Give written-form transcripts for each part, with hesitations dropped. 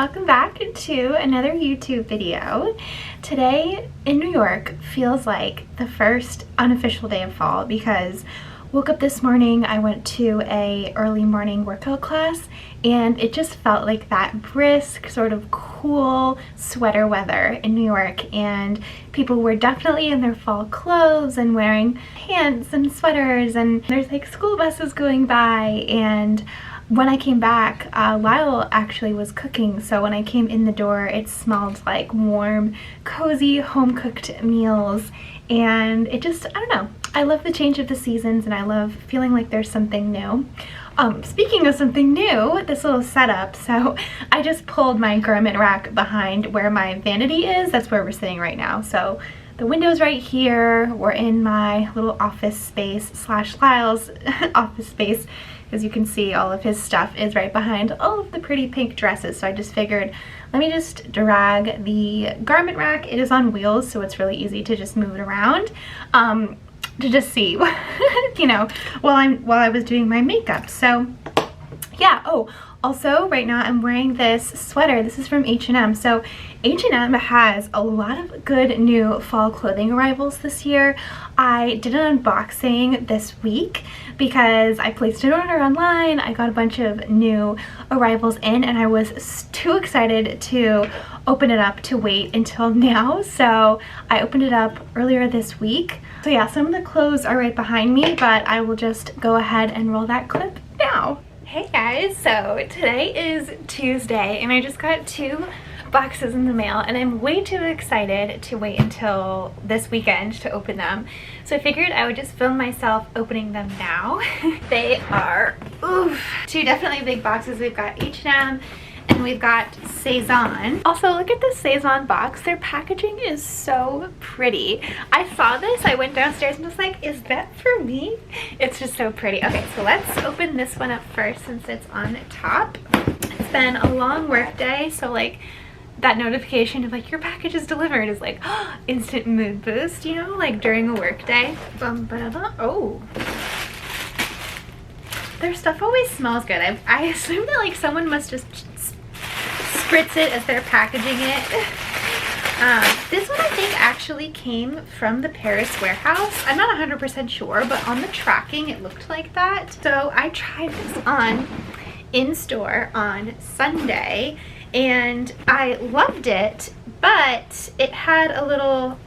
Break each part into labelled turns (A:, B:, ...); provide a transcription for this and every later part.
A: welcome back to another YouTube video. Today in New York feels like the first unofficial day of fall because woke up this morning, I went to a early morning workout class and it just felt like that brisk sort of cool sweater weather in New York, and people were definitely in their fall clothes and wearing pants and sweaters, and there's like school buses going by. And when I came back, Lyle actually was cooking, so when I came in the door it smelled like warm, cozy, home-cooked meals, and it just, I don't know, I love the change of the seasons and I love feeling like there's something new. Speaking of something new, this little setup, so I just pulled my garment rack behind where my vanity is. That's where we're sitting right now. So the window's right here. We're in my little office space slash Lyle's office space. As you can see, all of his stuff is right behind all of the pretty pink dresses. So I just figured, let me just drag the garment rack. It is on wheels, so it's really easy to just move it around. To just see, you know, while I was doing my makeup. So yeah. Oh, also right now I'm wearing this sweater. This is from H&M. So H&M has a lot of good new fall clothing arrivals this year. I did an unboxing this week because I placed an order online. I got a bunch of new arrivals in and I was too excited to open it up to wait until now. So I opened it up earlier this week. So yeah, some of the clothes are right behind me, but I will just go ahead and roll that clip now. Hey guys, so today is Tuesday and I just got 2 boxes in the mail and I'm way too excited to wait until this weekend to open them. So I figured I would just film myself opening them now. They are, 2 definitely big boxes. We've got H&M and we've got Sezane. Also, look at the Sezane box. Their packaging is so pretty. I saw this, I went downstairs and was like, is that for me? It's just so pretty. Okay, so let's open this one up first since it's on top. It's been a long work day, so like that notification of like your package is delivered is like instant mood boost, you know, like during a work day. Oh, their stuff always smells good. I assume that like someone must just spritz it as they're packaging it. This one I think actually came from the Paris warehouse. I'm not 100% sure, but on the tracking it looked like that. So I tried this on in store on Sunday and I loved it, but it had a little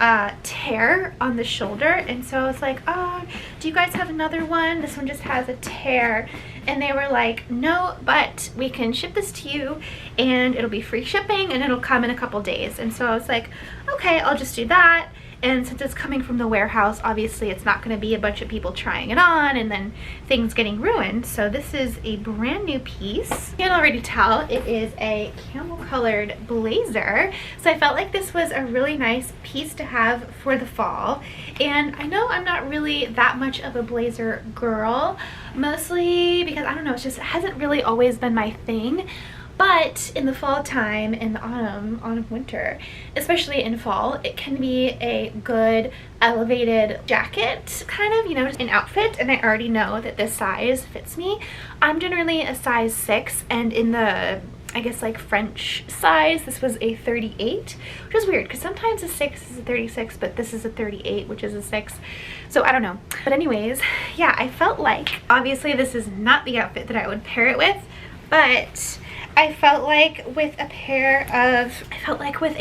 A: tear on the shoulder, and so I was like, oh, do you guys have another one? This one just has a tear. And they were like, no, but we can ship this to you and it'll be free shipping and it'll come in a couple days. And so I was like, okay, I'll just do that. And since it's coming from the warehouse, obviously it's not going to be a bunch of people trying it on and then things getting ruined. So this is a brand new piece. You can already tell it is a camel colored blazer. So I felt like this was a really nice piece to have for the fall. And I know I'm not really that much of a blazer girl, mostly because I don't know, it hasn't really always been my thing. But in the fall time, in the autumn, winter, especially in fall, it can be a good elevated jacket, kind of, you know, an outfit. And I already know that this size fits me. I'm generally a size 6, and in the, I guess, like French size, this was a 38, which is weird because sometimes a 6 is a 36, but this is a 38, which is a 6. So I don't know. But anyways, yeah, I felt like, obviously this is not the outfit that I would pair it with, but I felt like with a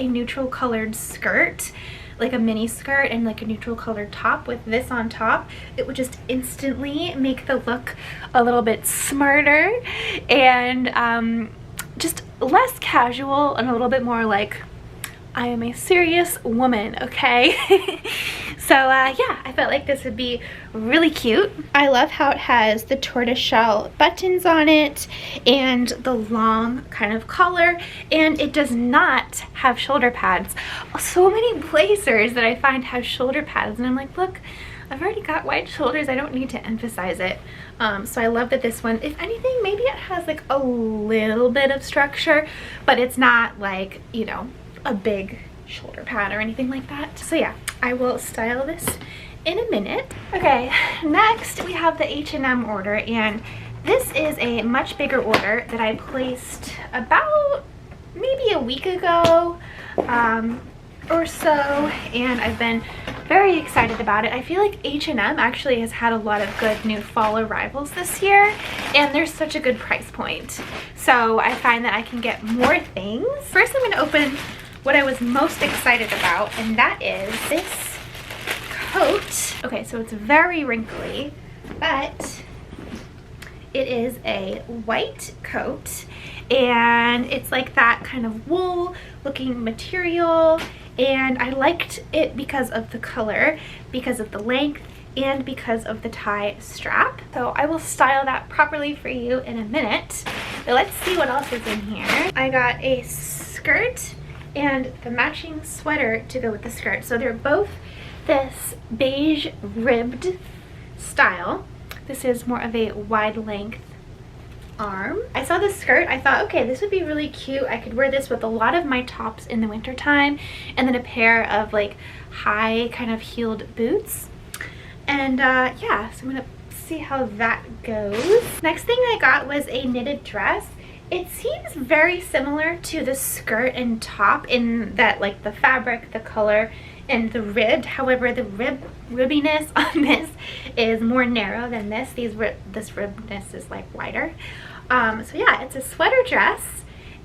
A: neutral colored skirt, like a mini skirt and like a neutral colored top with this on top, it would just instantly make the look a little bit smarter and just less casual and a little bit more like, I am a serious woman, okay? So yeah, I felt like this would be really cute. I love how it has the tortoiseshell buttons on it and the long kind of collar, and it does not have shoulder pads. So many blazers that I find have shoulder pads and I'm like, look, I've already got wide shoulders, I don't need to emphasize it. So I love that this one, if anything, maybe it has like a little bit of structure, but it's not like, you know, a big shoulder pad or anything like that. So yeah, I will style this in a minute. Okay, next we have the H&M order, and this is a much bigger order that I placed about maybe a week ago or so, and I've been very excited about it. I feel like H&M actually has had a lot of good new fall arrivals this year, and there's such a good price point. So I find that I can get more things. First, I'm going to open what I was most excited about, and that is this coat. Okay, so it's very wrinkly, but it is a white coat, and it's like that kind of wool looking material, and I liked it because of the color, because of the length, and because of the tie strap. So I will style that properly for you in a minute. But let's see what else is in here. I got a skirt and the matching sweater to go with the skirt. So they're both this beige ribbed style. This is more of a wide length arm. I saw this skirt, I thought, okay, this would be really cute. I could wear this with a lot of my tops in the winter time, and then a pair of like high kind of heeled boots. And yeah, so I'm gonna see how that goes. Next thing I got was a knitted dress. It seems very similar to the skirt and top in that, like, the fabric, the color, and the ribbed. However, the ribbiness on this is more narrow than this. This ribbedness is like wider. So yeah, it's a sweater dress,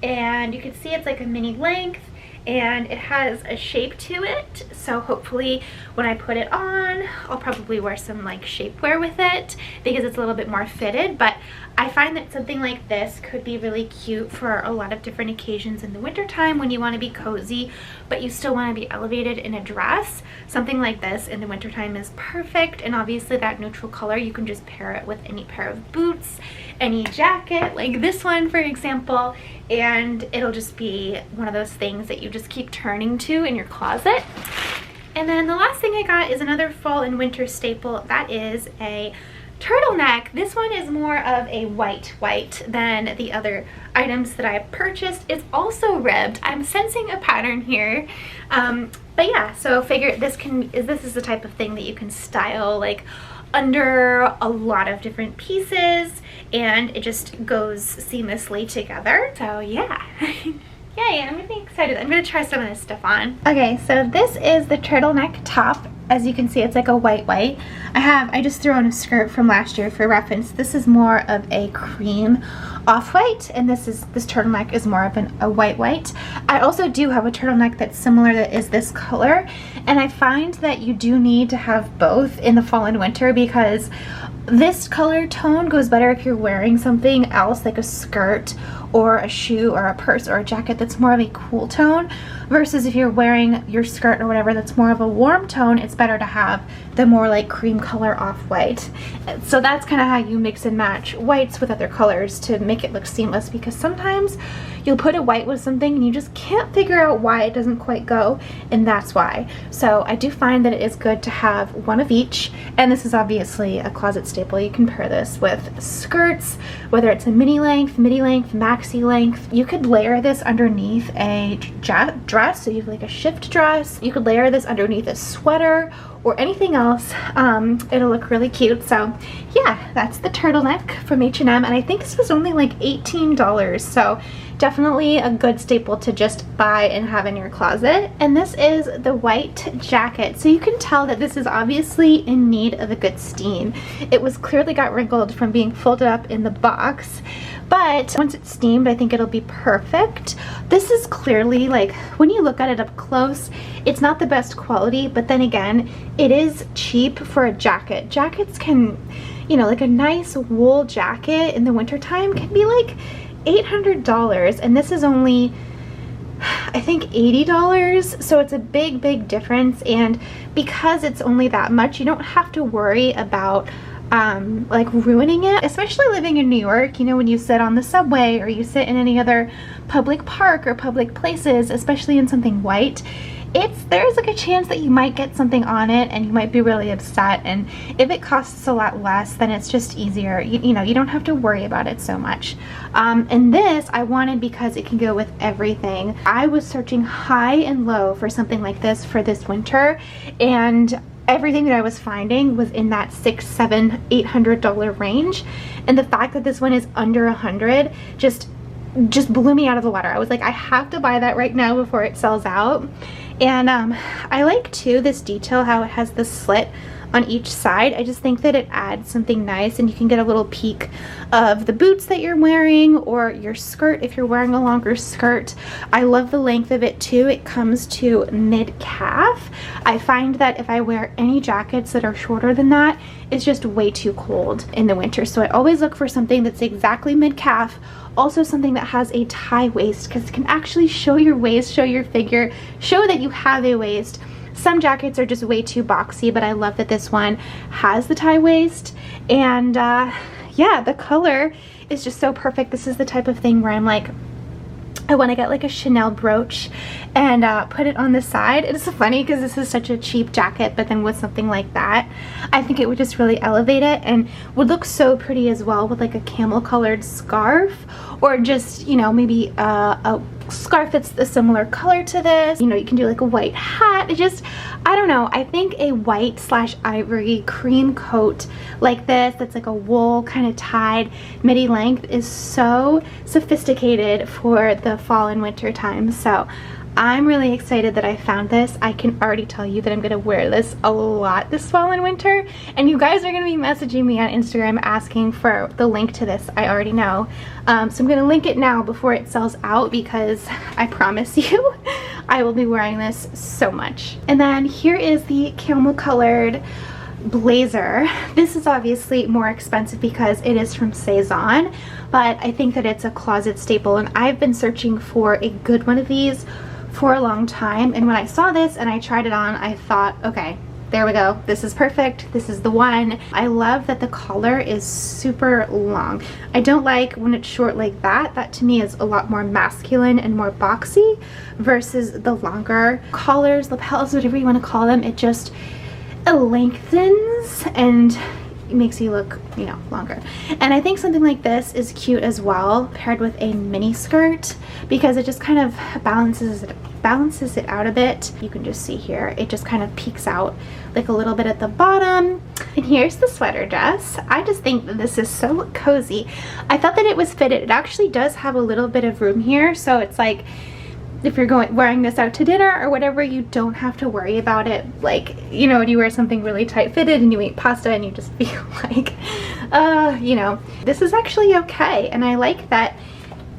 A: and you can see it's like a mini length, and it has a shape to it. So hopefully when I put it on, I'll probably wear some like shapewear with it because it's a little bit more fitted. But I find that something like this could be really cute for a lot of different occasions in the winter time when you want to be cozy but you still want to be elevated in a dress. Something like this in the winter time is perfect, and obviously that neutral color, you can just pair it with any pair of boots, any jacket like this one for example, and it'll just be one of those things that you just keep turning to in your closet. And then the last thing I got is another fall and winter staple. That is a turtleneck. This one is more of a white than the other items that I purchased. It's also ribbed. I'm sensing a pattern here. But yeah, so figure this is the type of thing that you can style like under a lot of different pieces, and it just goes seamlessly together. So yeah. Yay, I'm really excited. I'm gonna try some of this stuff on. Okay, so this is the turtleneck top. As you can see, it's like a white. I just threw on a skirt from last year for reference. This is more of a cream off-white, and this turtleneck is more of a white. I also do have a turtleneck that's similar that is this color, and I find that you do need to have both in the fall and winter because this color tone goes better if you're wearing something else like a skirt or a shoe or a purse or a jacket that's more of a cool tone, versus if you're wearing your skirt or whatever that's more of a warm tone, it's better to have the more like cream color off-white. So that's kind of how you mix and match whites with other colors to make it look seamless, because sometimes you'll put a white with something and you just can't figure out why it doesn't quite go, and that's why. So I do find that it is good to have one of each, and this is obviously a closet staple. You can pair this with skirts, whether it's a midi length, maxi length. You could layer this underneath a dress, so you have like a shift dress. You could layer this underneath a sweater or anything else. It'll look really cute. So yeah, that's the turtleneck from H&M, and I think this was only like $18, so definitely a good staple to just buy and have in your closet. And this is the white jacket, so you can tell that this is obviously in need of a good steam. It was clearly got wrinkled from being folded up in the box, but once it's steamed, I think it'll be perfect. This is clearly, like, when you look at it up close, it's not the best quality, but then again, it is cheap for a jacket. Jackets can, you know, like a nice wool jacket in the wintertime can be like $800, and this is only, I think, $80, so it's a big difference. And because it's only that much, you don't have to worry about like ruining it, especially living in New York. You know, when you sit on the subway or you sit in any other public park or public places, especially in something white, there's like a chance that you might get something on it and you might be really upset. And if it costs a lot less, then it's just easier. You know, you don't have to worry about it so much. And this I wanted because it can go with everything. I was searching high and low for something like this for this winter, and everything that I was finding was in that $600, $700, $800 range. And the fact that this one is under $100 just just blew me out of the water. I was like, I have to buy that right now before it sells out. And I like too this detail, how it has the slit on each side. I just think that it adds something nice, and you can get a little peek of the boots that you're wearing or your skirt if you're wearing a longer skirt. I love the length of it too. It comes to mid-calf. I find that if I wear any jackets that are shorter than that, it's just way too cold in the winter. So I always look for something that's exactly mid-calf. Also something that has a tie waist, because it can actually show your waist, show your figure, show that you have a waist. Some jackets are just way too boxy, but I love that this one has the tie waist. And yeah, the color is just so perfect. This is the type of thing where I'm like, I want to get like a Chanel brooch and put it on the side. It's funny because this is such a cheap jacket, but then with something like that, I think it would just really elevate it and would look so pretty as well with like a camel colored scarf, or just, you know, maybe a scarf that's a similar color to this. You know, you can do like a white hat. It just, I don't know, I think a white / ivory cream coat like this that's like a wool kind of tied midi length is so sophisticated for the fall and winter time. So I'm really excited that I found this. I can already tell you that I'm gonna wear this a lot this fall and winter, and you guys are gonna be messaging me on Instagram asking for the link to this. I already know. So I'm gonna link it now before it sells out, because I promise you I will be wearing this so much. And then here is the camel colored blazer. This is obviously more expensive because it is from Sezane, but I think that it's a closet staple, and I've been searching for a good one of these for a long time. And when I saw this and I tried it on, I thought, okay, there we go, this is perfect, this is the one. I love that the collar is super long. I don't like when it's short like that. That to me is a lot more masculine and more boxy, versus the longer collars, lapels, whatever you want to call them. It just, it lengthens and it makes you look, you know, longer. And I think something like this is cute as well, paired with a mini skirt, because it just kind of balances it out a bit. You can just see here, it just kind of peeks out like a little bit at the bottom. And here's the sweater dress. I just think that this is so cozy. I thought that it was fitted. It actually does have a little bit of room here, so it's like, if you're wearing this out to dinner or whatever, you don't have to worry about it. Like, you know, when you wear something really tight fitted and you eat pasta and you just feel like, you know, this is actually okay. And I like that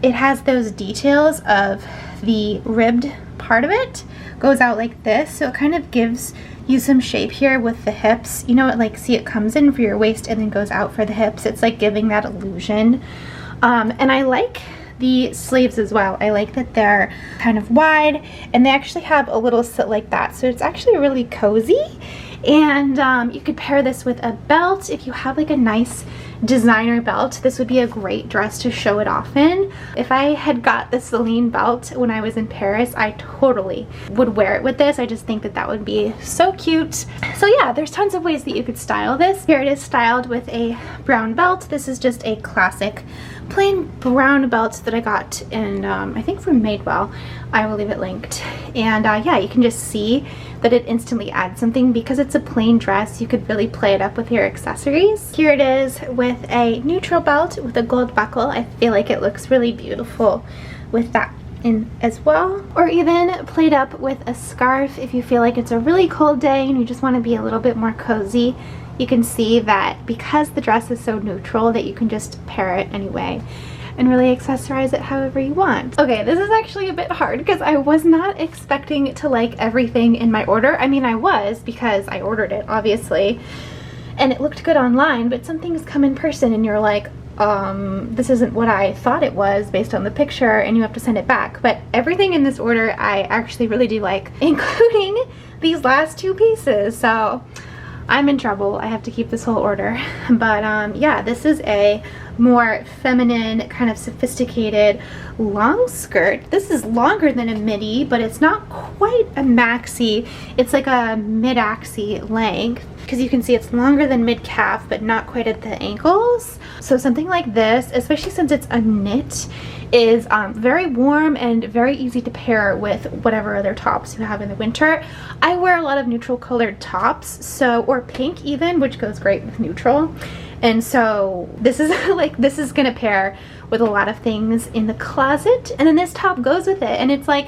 A: it has those details of the ribbed part of it goes out like this. So it kind of gives you some shape here with the hips. You know, it like, see, it comes in for your waist and then goes out for the hips. It's like giving that illusion. And I like the sleeves as well. I like that they're kind of wide, and they actually have a little slit like that, so it's actually really cozy. And you could pair this with a belt. If you have like a nice designer belt, this would be a great dress to show it off in. If I had got the Celine belt when I was in Paris, I totally would wear it with this. I just think that that would be so cute. So yeah, there's tons of ways that you could style this. Here it is styled with a brown belt. This is just a classic plain brown belt that I got in, I think from Madewell. I will leave it linked. And yeah, you can just see that it instantly adds something. Because it's a plain dress, you could really play it up with your accessories. Here it is with a neutral belt with a gold buckle. I feel like it looks really beautiful with that in as well. Or even played up with a scarf if you feel like it's a really cold day and you just want to be a little bit more cozy. You can see that because the dress is so neutral that you can just pair it anyway and really accessorize it however you want. Okay, this is actually a bit hard because I was not expecting to like everything in my order. I mean, I was, because I ordered it obviously and it looked good online, but some things come in person and you're like, this isn't what I thought it was based on the picture, and you have to send it back. But everything in this order I actually really do like, including these last two pieces. So I'm in trouble. I have to keep this whole order. But yeah, this is a more feminine, kind of sophisticated long skirt. This is longer than a midi, but it's not quite a maxi. It's like a mid-axi length, because you can see it's longer than mid-calf, but not quite at the ankles. So something like this, especially since it's a knit, is very warm and very easy to pair with whatever other tops you have in the winter. I wear a lot of neutral colored tops, so, or pink even, which goes great with neutral. And so this is like, this is gonna pair with a lot of things in the closet. And then this top goes with it, and it's like,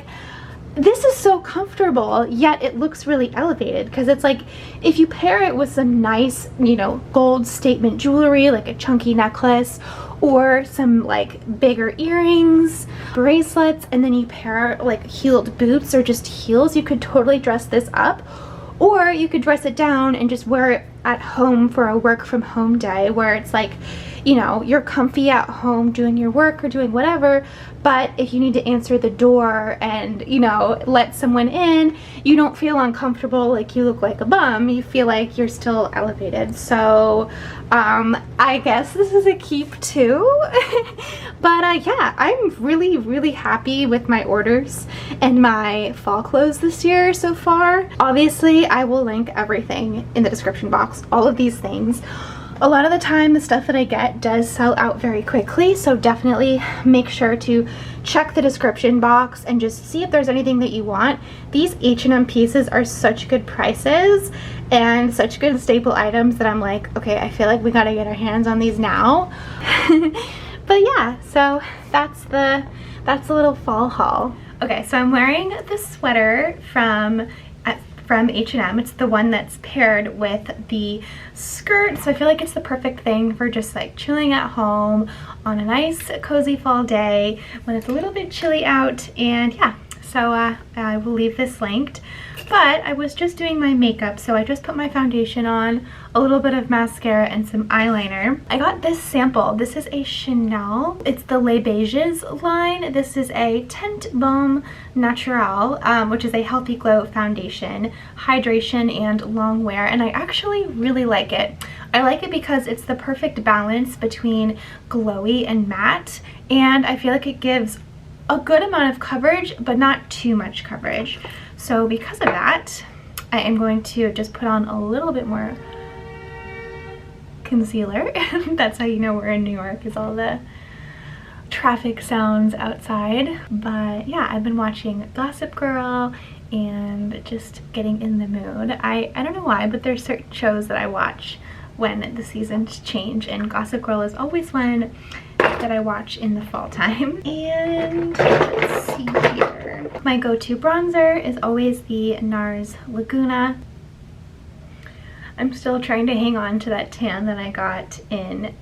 A: this is so comfortable, yet it looks really elevated, because it's like, if you pair it with some nice, you know, gold statement jewelry, like a chunky necklace, or some like bigger earrings, bracelets, and then you pair like heeled boots or just heels, you could totally dress this up. Or you could dress it down and just wear it at home for a work from home day, where it's like, you know, you're comfy at home doing your work or doing whatever, but if you need to answer the door and, you know, let someone in, you don't feel uncomfortable like you look like a bum. You feel like you're still elevated. So I guess this is a keep too. But yeah, I'm really happy with my orders and my fall clothes this year so far. Obviously, I will link everything in the description box, all of these things. A lot of the time, the stuff that I get does sell out very quickly, so definitely make sure to check the description box and just see if there's anything that you want. These H&M pieces are such good prices and such good staple items that I'm like, okay, I feel like we gotta get our hands on these now. But yeah, so that's the little fall haul. Okay, so I'm wearing this sweater from H&M. It's the one that's paired with the skirt, so I feel like it's the perfect thing for just like chilling at home on a nice cozy fall day when it's a little bit chilly out. And yeah, so I will leave this linked. But I was just doing my makeup, so I just put my foundation on, a little bit of mascara, and some eyeliner. I got this sample. This is a Chanel. It's the Les Beiges line. This is a Tint Baume Naturel, which is a healthy glow foundation, hydration, and long wear, and I actually really like it. I like it because it's the perfect balance between glowy and matte, and I feel like it gives a good amount of coverage, but not too much coverage. So because of that, I am going to just put on a little bit more concealer. That's how you know we're in New York, is all the traffic sounds outside. But yeah, I've been watching Gossip Girl and just getting in the mood. I don't know why, but there's certain shows that I watch when the seasons change, and Gossip Girl is always one that I watch in the fall time. And let's see here. My go-to bronzer is always the NARS Laguna. I'm still trying to hang on to that tan that I got in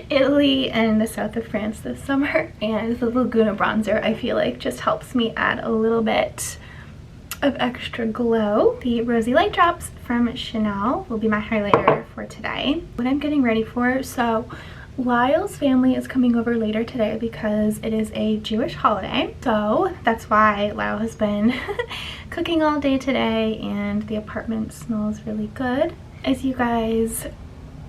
A: Italy and the south of France this summer. And the Laguna bronzer, I feel like, just helps me add a little bit of extra glow. The Rosy Light Drops from Chanel will be my highlighter for today. What I'm getting ready for, so Lyle's family is coming over later today because it is a Jewish holiday. So that's why Lyle has been cooking all day today, and the apartment smells really good. As you guys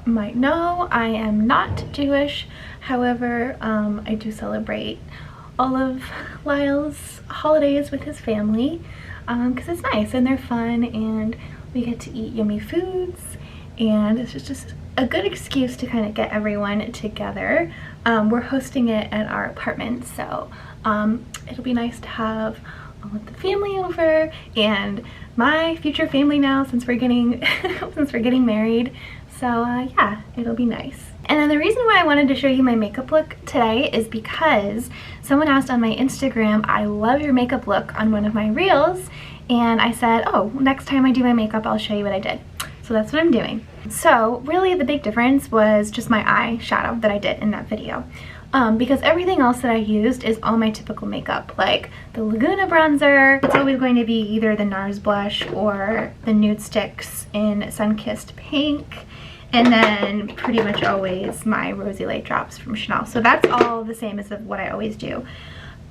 A: might know, I am not Jewish. However, I do celebrate all of Lyle's holidays with his family because it's nice and they're fun, and we get to eat yummy foods, and it's just a good excuse to kind of get everyone together. We're hosting it at our apartment, so it'll be nice to have all of the family over and my future family now, since we're getting married. So yeah, it'll be nice. And then the reason why I wanted to show you my makeup look today is because someone asked on my Instagram, I love your makeup look, on one of my reels, and I said, oh, next time I do my makeup, I'll show you what I did. So that's what I'm doing. So really the big difference was just my eyeshadow that I did in that video. Because everything else that I used is all my typical makeup, like the Laguna bronzer. It's always going to be either the NARS blush or the Nude Sticks in Sunkissed Pink, and then pretty much always my Rosy Light Drops from Chanel. So that's all the same as what I always do.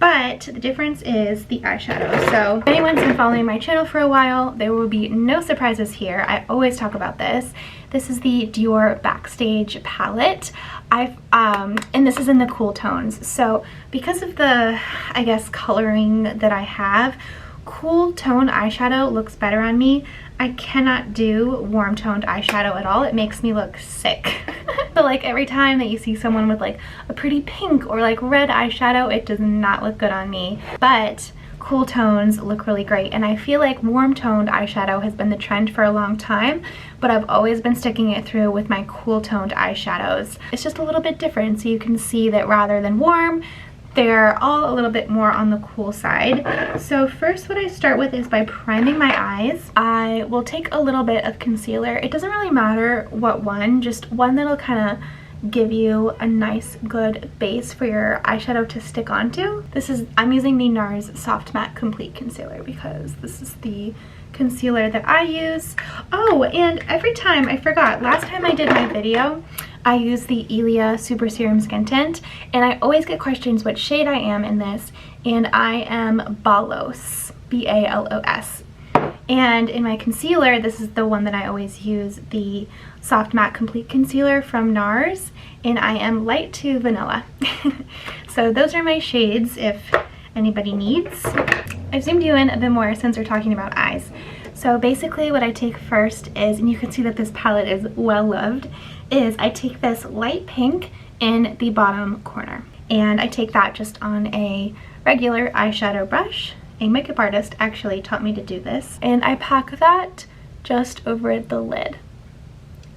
A: But the difference is the eyeshadow. So if anyone's been following my channel for a while, there will be no surprises here. I always talk about this. This is the Dior Backstage palette. And this is in the cool tones. So because of the, I guess, coloring that I have, cool tone eyeshadow looks better on me. I cannot do warm toned eyeshadow at all. It makes me look sick. But like every time that you see someone with like a pretty pink or like red eyeshadow, it does not look good on me. But cool tones look really great. And I feel like warm toned eyeshadow has been the trend for a long time, but I've always been sticking it through with my cool toned eyeshadows. It's just a little bit different, so you can see that rather than warm, they're all a little bit more on the cool side. So first what I start with is by priming my eyes. I will take a little bit of concealer. It doesn't really matter what one, just one that'll kind of give you a nice good base for your eyeshadow to stick onto. I'm using the NARS Soft Matte Complete Concealer because this is the concealer that I use. Oh, and every time, I forgot, last time I did my video, I used the Ilia Super Serum Skin Tint, and I always get questions what shade I am in this, and I am Balos, B-A-L-O-S. And in my concealer, this is the one that I always use, the Soft Matte Complete Concealer from NARS, and I am light to vanilla. So those are my shades if anybody needs. I've zoomed you in a bit more since we're talking about eyes. So basically what I take first is, and you can see that this palette is well loved, is I take this light pink in the bottom corner. And I take that just on a regular eyeshadow brush. A makeup artist actually taught me to do this, and I pack that just over the lid.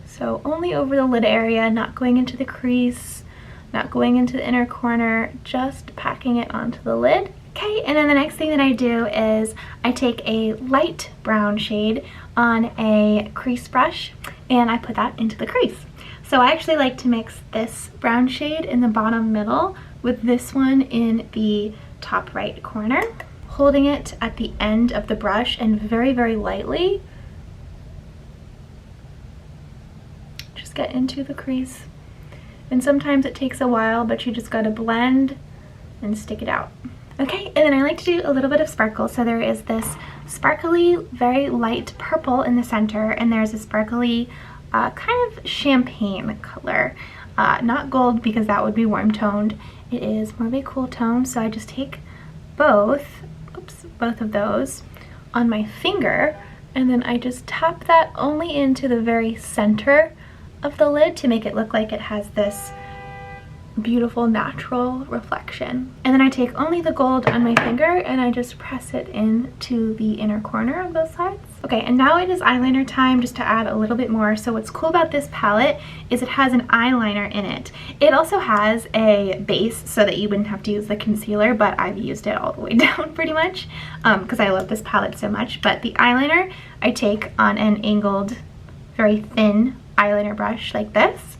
A: So only over the lid area, not going into the crease, not going into the inner corner, just packing it onto the lid. Okay, and then the next thing that I do is I take a light brown shade on a crease brush and I put that into the crease. So I actually like to mix this brown shade in the bottom middle with this one in the top right corner, holding it at the end of the brush and very, very lightly just get into the crease. And sometimes it takes a while, but you just gotta blend and stick it out. Okay, and then I like to do a little bit of sparkle. So there is this sparkly, very light purple in the center, and there's a sparkly kind of champagne color. Not gold because that would be warm toned. It is more of a cool tone, so I just take both of those on my finger, and then I just tap that only into the very center of the lid to make it look like it has this beautiful natural reflection. And then I take only the gold on my finger and I just press it into the inner corner of both sides. Okay, and now it is eyeliner time, just to add a little bit more. So what's cool about this palette is it has an eyeliner in it. It also has a base so that you wouldn't have to use the concealer, but I've used it all the way down pretty much because I love this palette so much. But the eyeliner I take on an angled, very thin eyeliner brush like this.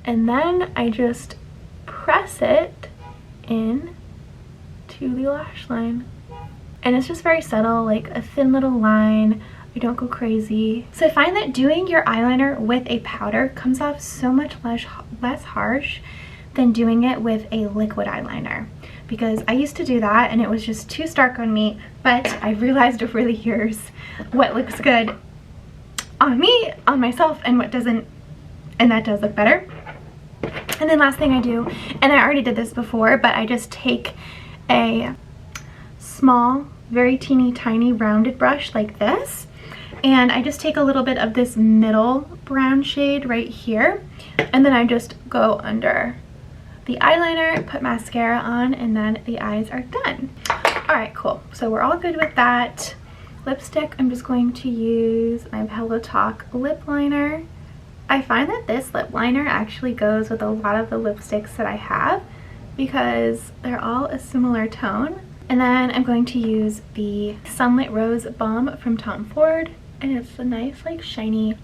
A: And then I just press it in to the lash line. And it's just very subtle, like a thin little line. I don't go crazy. So I find that doing your eyeliner with a powder comes off so much less harsh than doing it with a liquid eyeliner. Because I used to do that and it was just too stark on me, but I've realized over the years what looks good on me, on myself, and what doesn't, and that does look better. And then last thing I do, and I already did this before, but I just take a small, very teeny tiny rounded brush like this, and I just take a little bit of this middle brown shade right here, and then I just go under the eyeliner, put mascara on, and then the eyes are done. Alright, cool. So we're all good with that. Lipstick, I'm just going to use my Pillow Talk lip liner. I find that this lip liner actually goes with a lot of the lipsticks that I have because they're all a similar tone. And then I'm going to use the Sunlit Rose Balm from Tom Ford, and it's a nice, like, shiny,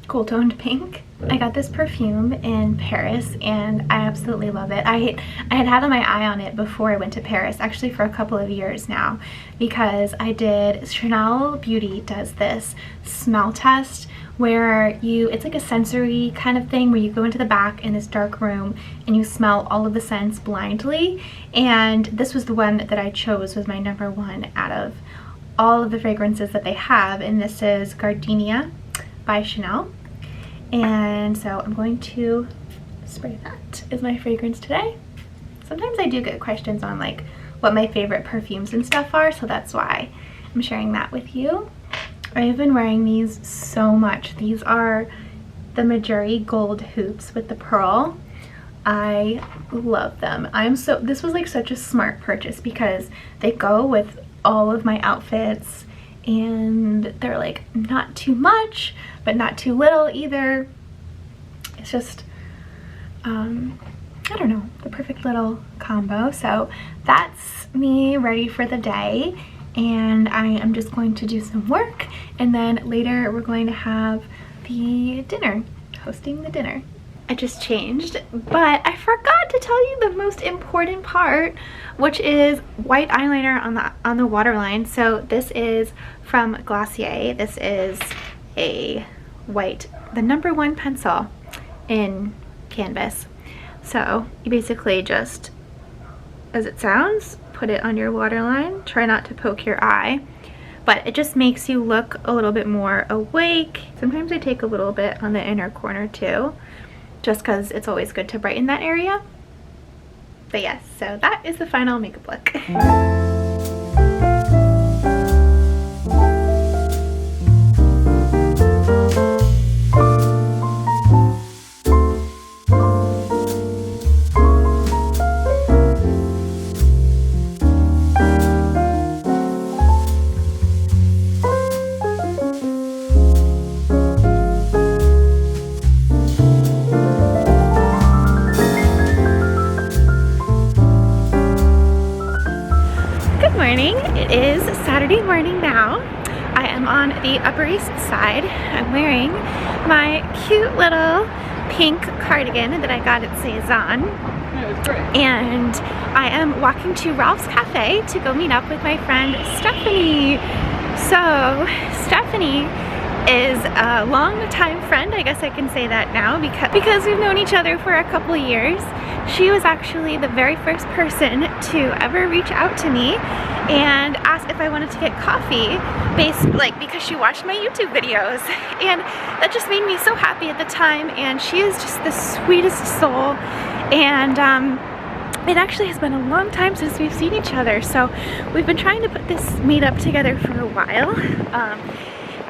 A: cool toned pink. I got this perfume in Paris and I absolutely love it. I had had my eye on it before I went to Paris, actually for a couple of years now, because I did, Chanel Beauty does this smell test where it's like a sensory kind of thing where you go into the back in this dark room and you smell all of the scents blindly, and this was the one that I chose, was my #1 out of all of the fragrances that they have, and this is Gardenia by Chanel. And so I'm going to spray that as my fragrance today. Sometimes I do get questions on like what my favorite perfumes and stuff are, so that's why I'm sharing that with you. I've been wearing these so much. These are the Majuri Gold Hoops with the pearl. I love them. This was like such a smart purchase because they go with all of my outfits and they're like not too much, but not too little either. It's just, I don't know, the perfect little combo. So that's me ready for the day, and I am just going to do some work, and then later we're going to have the dinner, hosting the dinner. I just changed, but I forgot to tell you the most important part, which is white eyeliner on the waterline. So this is from Glossier. This is a white, the #1 pencil in canvas. So you basically just, as it sounds, put it on your waterline. Try not to poke your eye, but it just makes you look a little bit more awake. Sometimes I take a little bit on the inner corner too, just because it's always good to brighten that area. But yes, so that is the final makeup look. It is Saturday morning now. I am on the Upper East Side. I'm wearing my cute little pink cardigan that I got at Sezane. And I am walking to Ralph's Cafe to go meet up with my friend Stephanie. So Stephanie is a long-time friend, I guess I can say that now, because we've known each other for a couple of years. She was actually the very first person to ever reach out to me and ask if I wanted to get coffee because she watched my YouTube videos, and that just made me so happy at the time. And she is just the sweetest soul, and it actually has been a long time since we've seen each other, so we've been trying to put this meetup together for a while.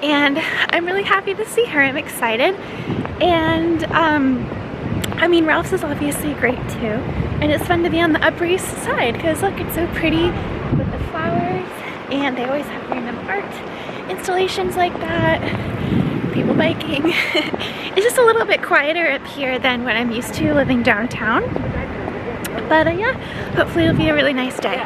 A: And I'm really happy to see her. I'm excited. And I mean, Ralph's is obviously great too, and it's fun to be on the Upper East Side because look, it's so pretty with the flowers, and they always have random art installations like that, people biking. It's just a little bit quieter up here than what I'm used to living downtown, but yeah, hopefully it'll be a really nice day.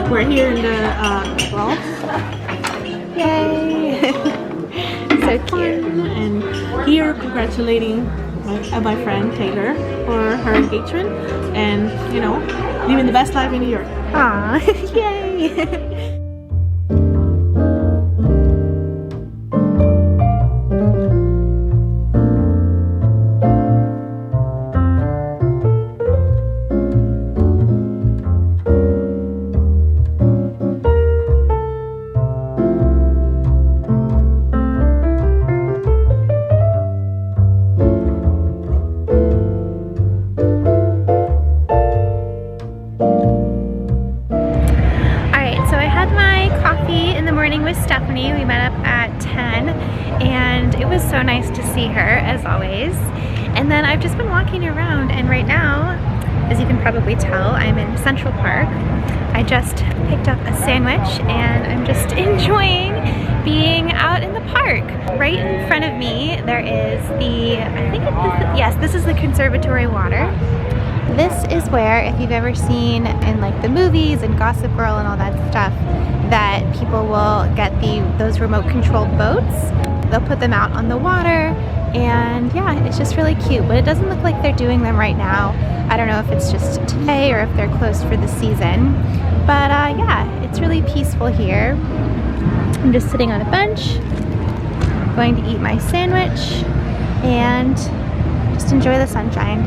B: We're here in the Ralph's.
A: Yay! So cute.
B: And here congratulating my friend Taylor for her engagement, and you know, living the best life in New York.
A: Aw, yay! With Stephanie. We met up at 10 and it was so nice to see her as always. And then I've just been walking around, and right now, as you can probably tell, I'm in Central Park. I just picked up a sandwich and I'm just enjoying being out in the park. Right in front of me there is this is the conservatory water. This is where, if you've ever seen in like the movies and Gossip Girl and all that stuff, that people will get those remote controlled boats. They'll put them out on the water, and yeah, it's just really cute, but it doesn't look like they're doing them right now. I don't know if it's just today or if they're closed for the season, but yeah, it's really peaceful here. I'm just sitting on a bench going to eat my sandwich and just enjoy the sunshine.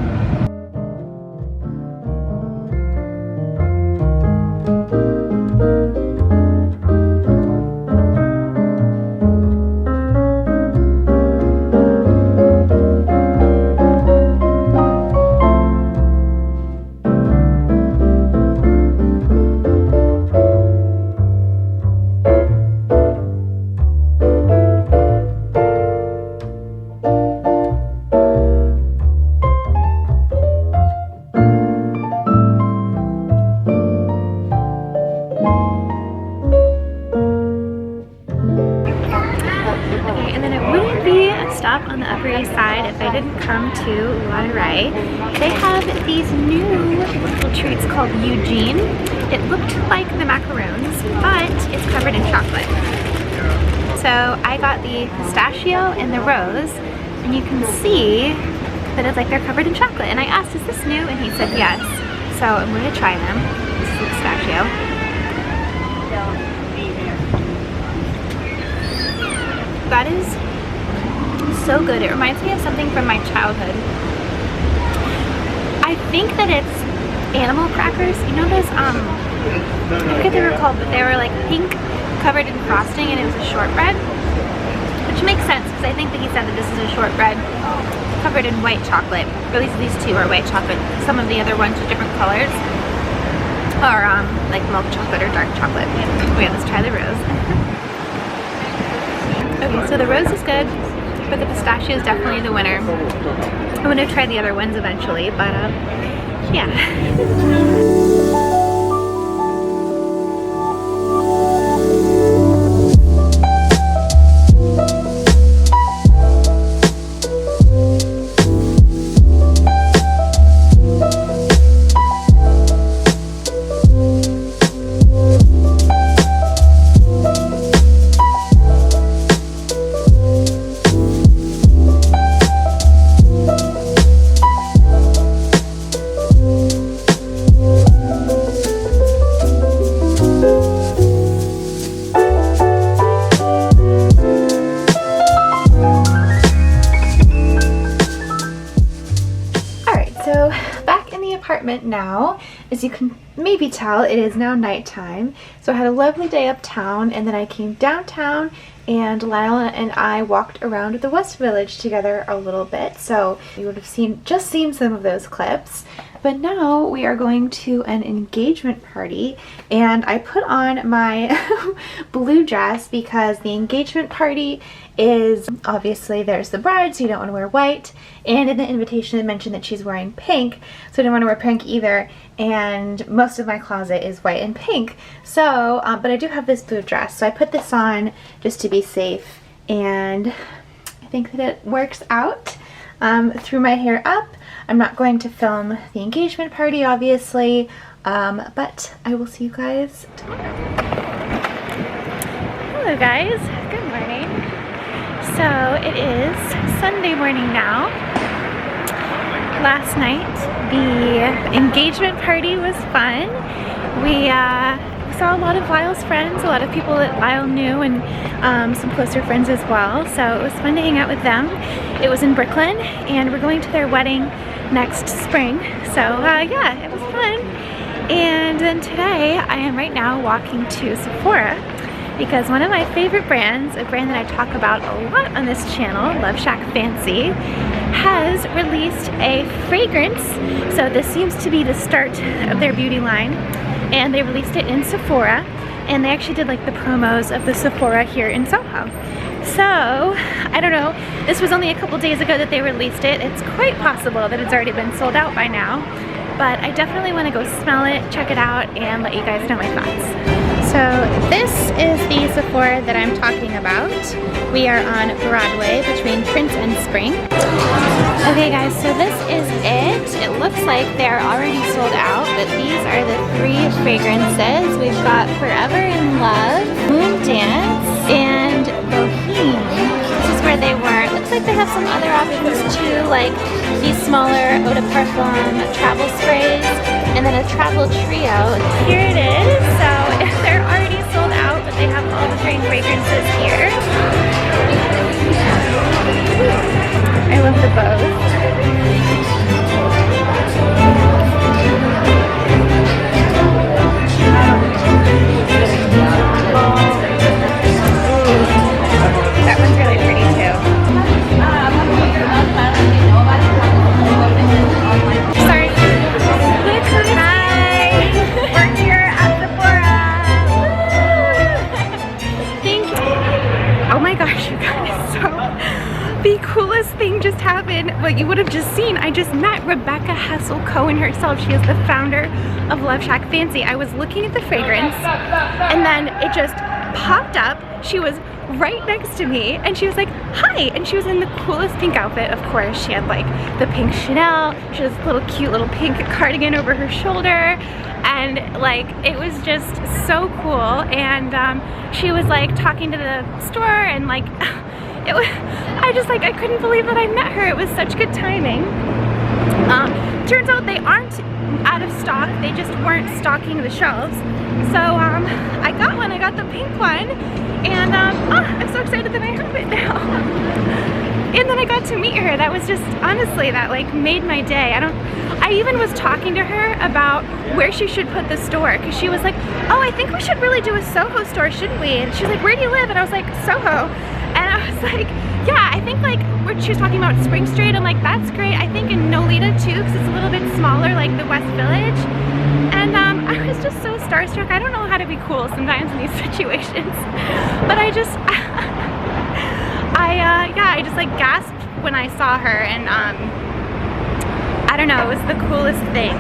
A: Stop on the Upper East Side if I didn't come to Monterey. They have these new little treats called Eugene. It looked like the macaroons, but it's covered in chocolate. So I got the pistachio and the rose, and you can see that it's like they're covered in chocolate. And I asked, is this new? And he said yes. So I'm going to try them. This is the pistachio. That is so good. It reminds me of something from my childhood. I think that it's animal crackers. You know those, I forget what they were called, but they were like pink, covered in frosting, and it was a shortbread. Which makes sense, because I think that he said that this is a shortbread covered in white chocolate. Or at least these two are white chocolate. Some of the other ones are different colors. Or like milk chocolate or dark chocolate. Okay, let's try the rose. Okay, so the rose is good, but the pistachio is definitely the winner. I'm gonna try the other ones eventually, but yeah. Now, as you can maybe tell, it is now nighttime. So I had a lovely day uptown, and then I came downtown, and Lila and I walked around the West Village together a little bit. So you would have just seen some of those clips. But now we are going to an engagement party, and I put on my blue dress because the engagement party is obviously there's the bride, so you don't want to wear white, and in the invitation it mentioned that she's wearing pink, so I didn't want to wear pink either, and most of my closet is white and pink. So but I do have this blue dress, so I put this on just to be safe, and I think that it works out. Threw my hair up. I'm not going to film the engagement party obviously, but I will see you guys tomorrow. Hello guys, good morning. So it is Sunday morning now. Last night the engagement party was fun. We saw a lot of Lyle's friends, a lot of people that Lyle knew, and some closer friends as well. So it was fun to hang out with them. It was in Brooklyn, and we're going to their wedding next spring. So yeah, it was fun. And then today I am right now walking to Sephora, because one of my favorite brands, a brand that I talk about a lot on this channel, LoveShackFancy, has released a fragrance. So this seems to be the start of their beauty line, and they released it in Sephora, and they actually did like the promos of the Sephora here in Soho. So I don't know, this was only a couple days ago that they released it. It's quite possible that it's already been sold out by now, but I definitely want to go smell it, check it out, and let you guys know my thoughts. So this is the Sephora that I'm talking about. We are on Broadway between Prince and Spring. Okay guys, so this is it. It looks like they're already sold out, but these are the 3 fragrances. We've got Forever in Love, Moon Dance, and Boheme. This is where they were. It looks like they have some other options too, like these smaller eau de parfum travel sprays, and then a travel trio. Here it is. So they're already sold out, but they have all the 3 fragrances here. I love the bows. That one's really pretty too. Sorry. Look who's hi. We're here at Sephora. Thank you. Oh my gosh, you guys. So the coolest thing just happened. What you would have just seen. I just met Rebecca Hessel-Cohen herself. She is the founder of LoveShackFancy. I was looking at the fragrance and then it just popped up. She was right next to me and she was like, hi, and she was in the coolest pink outfit. Of course, she had like the pink Chanel, she has a little cute little pink cardigan over her shoulder, and like it was just so cool. And she was like talking to the store and like it was, I couldn't believe that I met her. It was such good timing. Turns out they aren't out of stock, they just weren't stocking the shelves. So I got one, I got the pink one, and I'm so excited that I have it now. And then I got to meet her. That was just, honestly, that like made my day. I even was talking to her about where she should put the store, because she was like, oh, I think we should really do a Soho store, shouldn't we? And she was like, where do you live? And I was like, Soho. And I was like, yeah, I think like she was talking about Spring Street. I'm like, that's great. I think in Nolita too, because it's a little bit smaller, like the West Village. And I was just so starstruck. I don't know how to be cool sometimes in these situations, but I just, I just like gasped when I saw her, and I don't know, it was the coolest thing.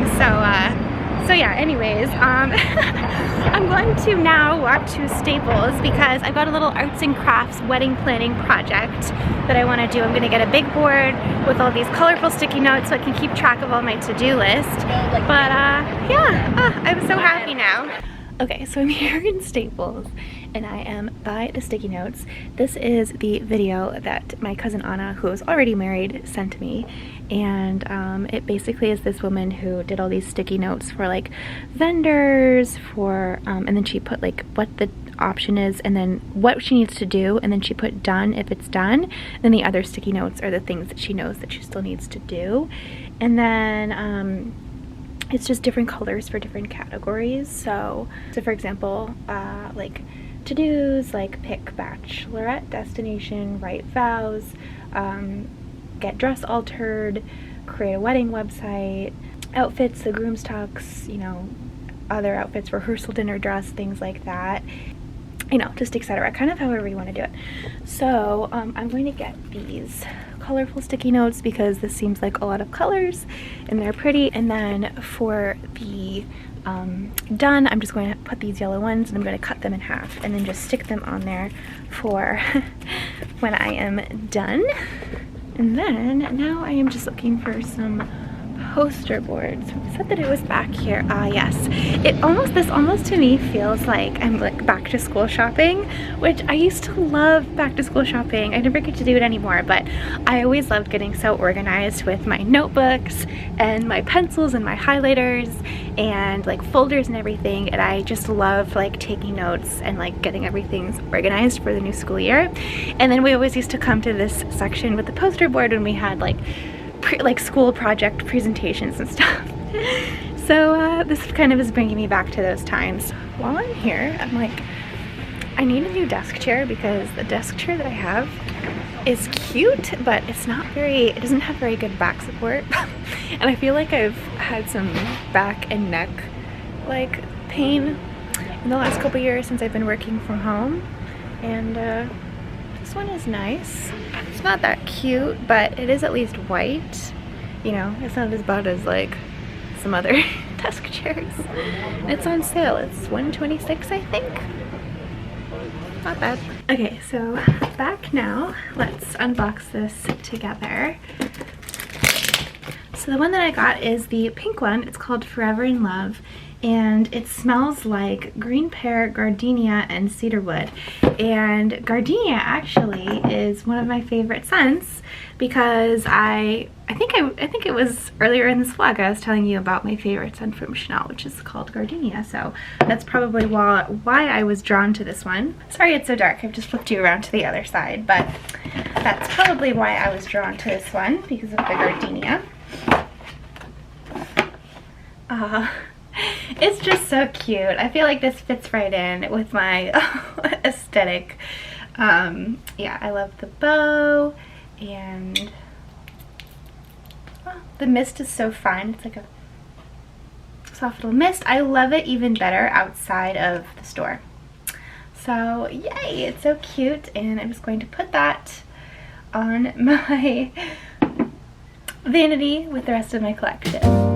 A: So yeah, anyways, I'm going to now walk to Staples because I've got a little arts and crafts wedding planning project that I want to do. I'm going to get a big board with all these colorful sticky notes so I can keep track of all my to-do list. But yeah, I'm so happy now. Okay, so I'm here in Staples and I am by the sticky notes. This is the video that my cousin Anna, who is already married, sent me. And it basically is this woman who did all these sticky notes for like vendors, for and then she put like what the option is and then what she needs to do, and then she put done if it's done. Then the other sticky notes are the things that she knows that she still needs to do. And then it's just different colors for different categories. So for example, like to-dos, like pick bachelorette destination, write vows, get dress altered, create a wedding website, outfits, the groom's tux, you know, other outfits, rehearsal dinner dress, things like that, you know, just etc. Kind of however you want to do it. So I'm going to get these colorful sticky notes because this seems like a lot of colors and they're pretty. And then for the done, I'm just going to put these yellow ones and I'm going to cut them in half and then just stick them on there for when I am done. And then now I am just looking for some poster boards. I said that it was back here. Ah, yes. This almost to me feels like I'm like back to school shopping, which I used to love back to school shopping. I never get to do it anymore, but I always loved getting so organized with my notebooks and my pencils and my highlighters and like folders and everything. And I just love like taking notes and like getting everything organized for the new school year. And then we always used to come to this section with the poster board when we had like school project presentations and stuff. So this kind of is bringing me back to those times. While I'm here, I'm like, I need a new desk chair because the desk chair that I have is cute, but it's not very, it doesn't have very good back support. And I feel like I've had some back and neck like pain in the last couple years since I've been working from home. And this one is nice. It's not that cute, but it is at least white. You know, it's not as bad as like some other desk chairs. And it's on sale. It's $126, I think. Not bad. Okay, so back now. Let's unbox this together. So the one that I got is the pink one. It's called Forever in Love. And it smells like green pear, gardenia, and cedarwood. And gardenia actually is one of my favorite scents because I think it was earlier in this vlog I was telling you about my favorite scent from Chanel, which is called Gardenia. So that's probably why I was drawn to this one. Sorry it's so dark, I've just flipped you around to the other side, but that's probably why I was drawn to this one, because of the Gardenia. It's just so cute. I feel like this fits right in with my aesthetic. Yeah, I love the bow, and the mist is so fine. It's like a soft little mist. I love it even better outside of the store. So yay, it's so cute, and I'm just going to put that on my vanity with the rest of my collection.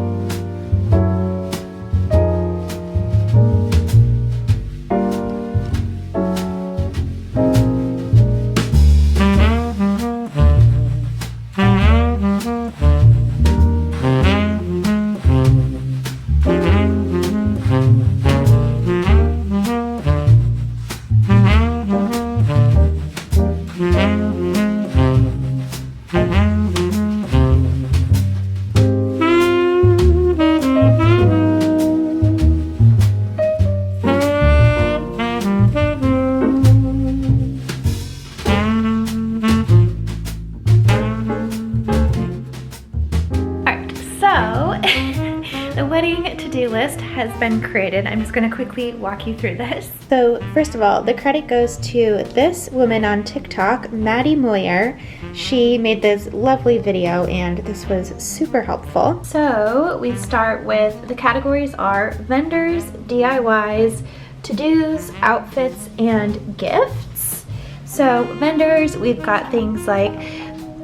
A: List has been created. I'm just going to quickly walk you through this. So first of all, the credit goes to this woman on TikTok, Maddie Moyer. She made this lovely video and this was super helpful. So we start with, the categories are vendors, DIYs, to-dos, outfits, and gifts. So vendors, we've got things like,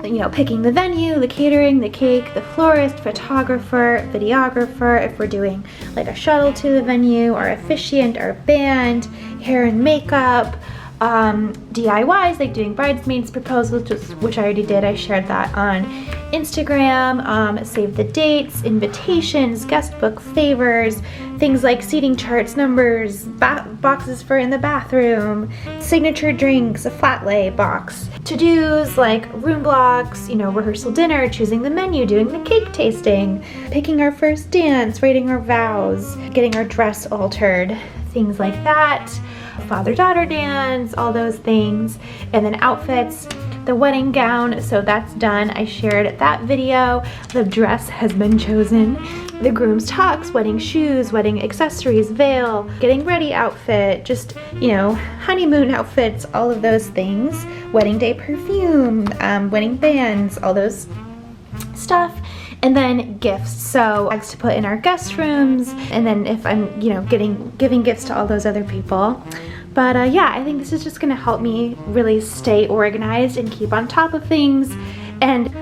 A: you know, picking the venue, the catering, the cake, the florist, photographer, videographer, if we're doing like a shuttle to the venue, or officiant, or band, hair and makeup, DIYs, like doing bridesmaids proposals, which I already did. I shared that on Instagram, save the dates, invitations, guest book favors, things like seating charts, numbers, boxes for in the bathroom, signature drinks, a flat lay box, to-dos like room blocks, you know, rehearsal dinner, choosing the menu, doing the cake tasting, picking our first dance, writing our vows, getting our dress altered, things like that, father-daughter dance, all those things. And then outfits, the wedding gown, so that's done. I shared that video. The dress has been chosen. The groom's tux, wedding shoes, wedding accessories, veil, getting ready outfit, just, you know, honeymoon outfits, all of those things. Wedding day perfume, wedding bands, all those stuff. And then gifts, so bags to put in our guest rooms, and then if I'm, you know, giving gifts to all those other people. But yeah, I think this is just gonna help me really stay organized and keep on top of things. And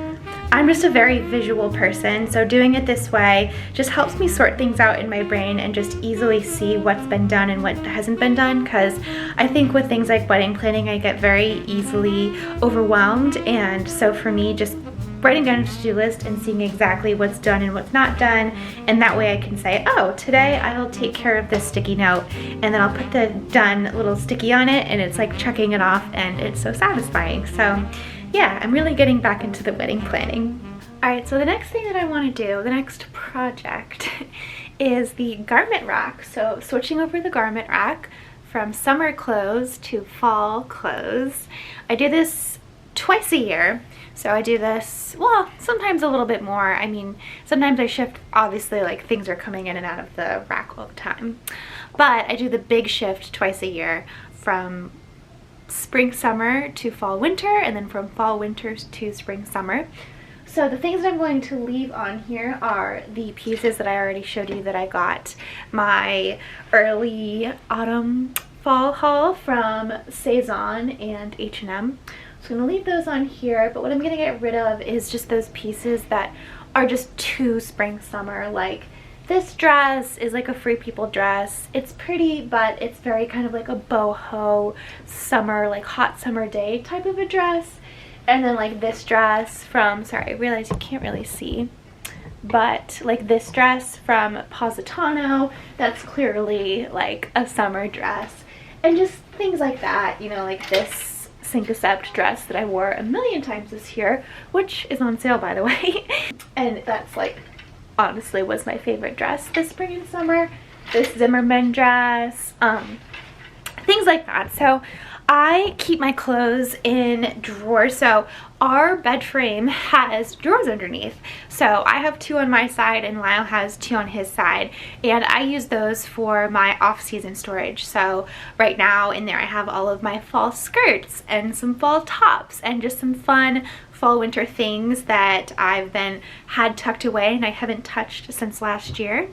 A: I'm just a very visual person, so doing it this way just helps me sort things out in my brain and just easily see what's been done and what hasn't been done, because I think with things like wedding planning, I get very easily overwhelmed. And so for me, just writing down a to-do list and seeing exactly what's done and what's not done, and that way I can say, oh, today I'll take care of this sticky note, and then I'll put the done little sticky on it, and it's like checking it off, and it's so satisfying. So yeah, I'm really getting back into the wedding planning. Alright, so the next thing that I want to do, the next project, is the garment rack. So switching over the garment rack from summer clothes to fall clothes. I do this twice a year. So I do this, well, sometimes a little bit more. I mean, sometimes I shift, obviously, like things are coming in and out of the rack all the time. But I do the big shift twice a year, from spring summer to fall winter, and then from fall winter to spring summer. So the things that I'm going to leave on here are the pieces that I already showed you that I got my early autumn fall haul from Sezane and H&M. So I'm going to leave those on here, but what I'm going to get rid of is just those pieces that are just too spring summer. Like this dress is like a Free People dress. It's pretty, but it's very kind of like a boho summer, like hot summer day type of a dress. And then like this dress from, sorry, I realize you can't really see, but like this dress from Positano, that's clearly like a summer dress. And just things like that, you know, like this Sink-a-Sept dress that I wore a million times this year, which is on sale, by the way. And that's like, honestly, was my favorite dress this spring and summer. This Zimmermann dress, things like that. So I keep my clothes in drawers. So our bed frame has drawers underneath. So I have 2 on my side and Lyle has 2 on his side. And I use those for my off-season storage. So right now in there I have all of my fall skirts and some fall tops and just some fun fall winter things that I've been had tucked away and I haven't touched since last year.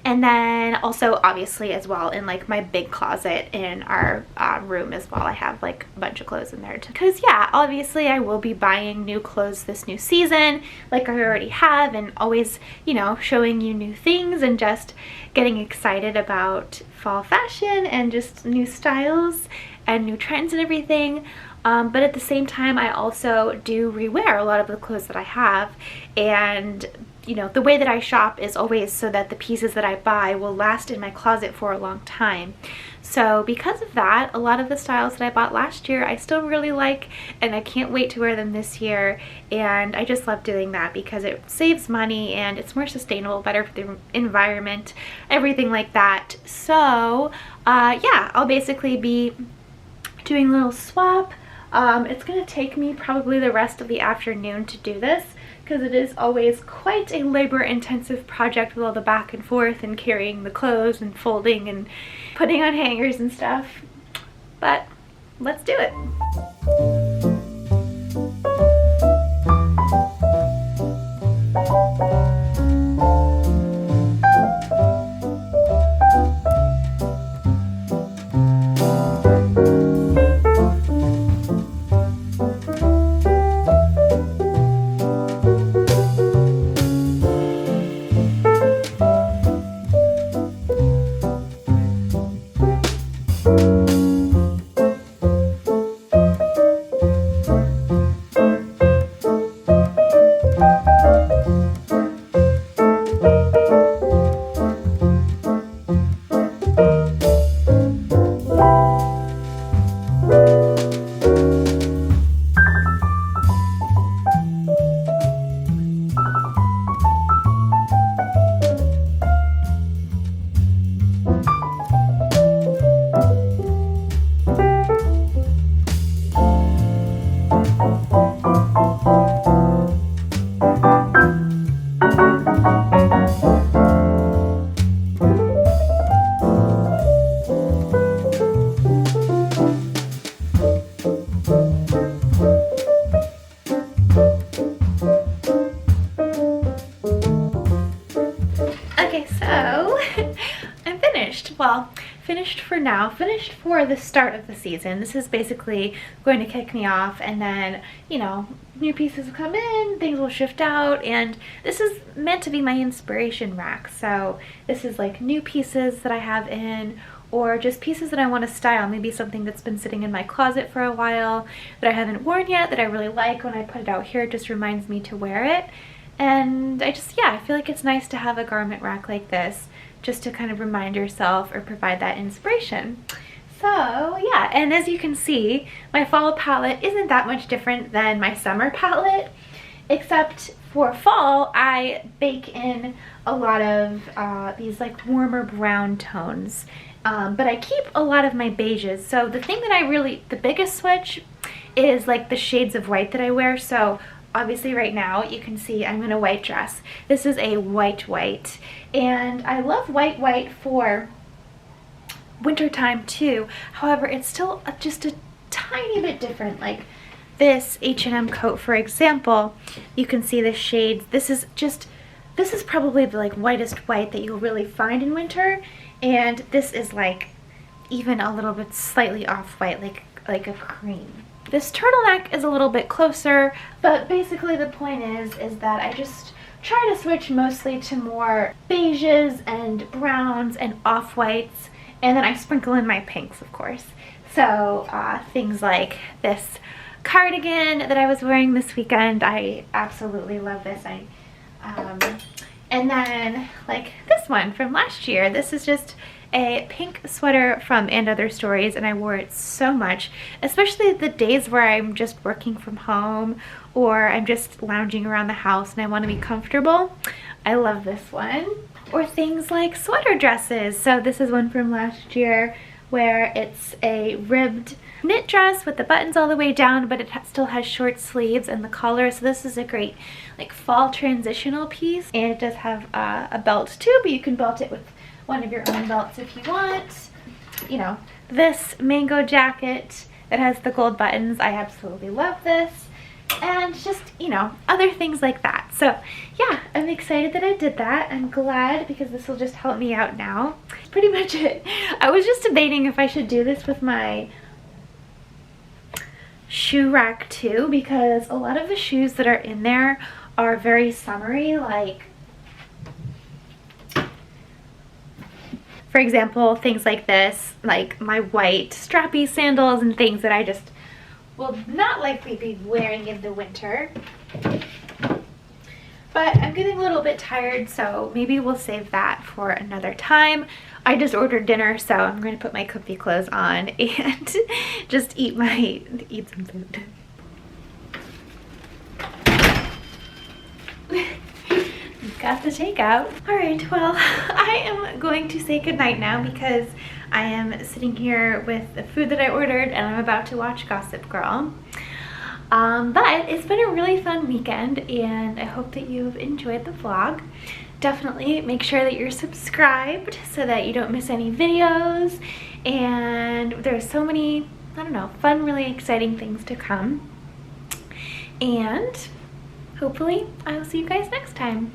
A: And then also obviously as well in like my big closet in our room as well, I have like a bunch of clothes in there too. Because yeah, obviously I will be buying new clothes this new season like I already have, and always, you know, showing you new things and just getting excited about fall fashion and just new styles and new trends and everything. But at the same time I also do rewear a lot of the clothes that I have, and you know, the way that I shop is always so that the pieces that I buy will last in my closet for a long time. So because of that, a lot of the styles that I bought last year I still really like, and I can't wait to wear them this year. And I just love doing that because it saves money and it's more sustainable, better for the environment, everything like that. So yeah, I'll basically be doing a little swap. It's gonna take me probably the rest of the afternoon to do this, because it is always quite a labor-intensive project with all the back and forth and carrying the clothes and folding and putting on hangers and stuff. But let's do it. Well, finished for now, finished for the start of the season. This is basically going to kick me off, and then, you know, new pieces will come in, things will shift out, and this is meant to be my inspiration rack. So this is like new pieces that I have in, or just pieces that I want to style. Maybe something that's been sitting in my closet for a while that I haven't worn yet, that I really like. When I put it out here, it just reminds me to wear it. And I just, yeah, I feel like it's nice to have a garment rack like this, just to kind of remind yourself or provide that inspiration. So yeah, and as you can see, my fall palette isn't that much different than my summer palette, except for fall I bake in a lot of these like warmer brown tones, but I keep a lot of my beiges. So the thing that the biggest switch is like the shades of white that I wear. So obviously right now you can see I'm in a white dress. This is a white, and I love white for wintertime too. However, it's still just a tiny bit different. Like this H&M coat, for example, you can see the shades. This is probably the like whitest white that you'll really find in winter, and this is like even a little bit slightly off-white, like a cream. This turtleneck is a little bit closer, but basically the point is that I just try to switch mostly to more beiges and browns and off-whites, and then I sprinkle in my pinks, of course. So things like this cardigan that I was wearing this weekend, I absolutely love this. And then like this one from last year, this is just a pink sweater from And Other Stories, and I wore it so much, especially the days where I'm just working from home or I'm just lounging around the house and I want to be comfortable. I love this one. Or things like sweater dresses. So this is one from last year where it's a ribbed knit dress with the buttons all the way down, but it still has short sleeves and the collar. So this is a great like fall transitional piece, and it does have a belt too, but you can belt it with one of your own belts if you want. You know, this mango jacket that has the gold buttons, I absolutely love this. And just, you know, other things like that. So yeah, I'm excited that I did that. I'm glad, because this will just help me out now. That's pretty much it. I was just debating if I should do this with my shoe rack too, because a lot of the shoes that are in there are very summery, like for example things like this, like my white strappy sandals and things that I just will not likely be wearing in the winter. But I'm getting a little bit tired, so maybe we'll save that for another time. I just ordered dinner, so I'm going to put my comfy clothes on and just eat some food. Got the takeout. Alright, well, I am going to say goodnight now because I am sitting here with the food that I ordered and I'm about to watch Gossip Girl. But it's been a really fun weekend and I hope that you've enjoyed the vlog. Definitely make sure that you're subscribed so that you don't miss any videos, and there's so many, I don't know, fun, really exciting things to come. And hopefully I will see you guys next time.